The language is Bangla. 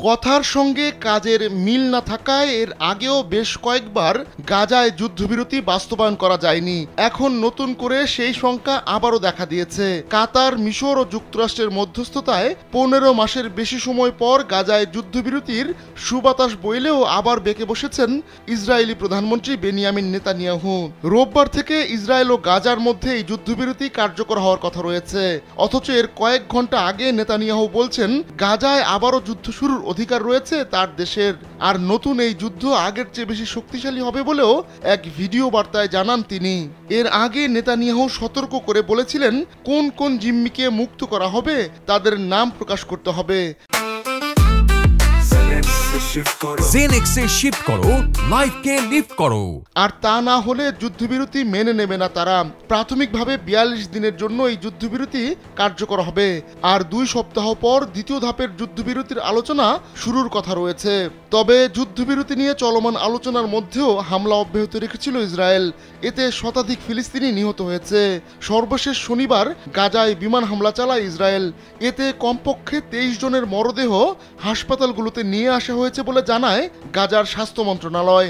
কথার সঙ্গে কাজের মিল না থাকায় এর আগেও বেশ কয়েকবার গাজায় যুদ্ধবিরতি বাস্তবায়ন করা যায়নি। এখন নতুন করে সেই শঙ্কা আবারও দেখা দিয়েছে। কাতার, মিশর ও যুক্তরাষ্ট্রের মধ্যস্থতায় 15 মাসের বেশি সময় পর গাজায় যুদ্ধবিরতির সুবাতাস বইলেও আবার বেঁকে বসেছেন ইসরায়েলি প্রধানমন্ত্রী বেনিয়ামিন নেতানিয়াহু। রোববার থেকে ইসরায়েল ও গাজার মধ্যে এই যুদ্ধবিরতি কার্যকর হওয়ার কথা রয়েছে, অথচ এর কয়েক ঘন্টা আগে নেতানিয়াহু বলছেন গাজায় আবারও যুদ্ধ শুরুর অধিকার রয়েছে তার দেশের। আর নতুন এই যুদ্ধ আগের চেয়ে বেশি শক্তিশালী হবে বলেও এক ভিডিও বার্তায় জানান তিনি। এর আগে নেতানিয়াহু সতর্ক করে বলেছিলেন কোন কোন জিম্মিকে মুক্ত করা হবে তাদের নাম প্রকাশ করতে হবে। জেনেক্সে শিফট করো, লাইফকে লিফট করো। আর তা না হলে যুদ্ধবিরতি মেনে নেবে না তারা। প্রাথমিকভাবে 42 দিনের জন্য এই যুদ্ধবিরতি কার্যকর হবে, আর 2 সপ্তাহ পর দ্বিতীয় ধাপের যুদ্ধবিরতির আলোচনা শুরুর কথা রয়েছে। তবে যুদ্ধবিরতি নিয়ে চলমান আলোচনার মধ্যেও হামলা অব্যাহত রেখেছিল ইসরায়েল। এতে শতাধিক ফিলিস্তিনি নিহত হয়েছে। সর্বশেষ শনিবার গাজায় বিমান হামলা চালায় ইসরায়েল। এতে কমপক্ষে 23 জনের মরদেহ হাসপাতালগুলোতে নিয়ে আসা হয়েছে বলে জানায় গাজার স্বাস্থ্য মন্ত্রণালয়।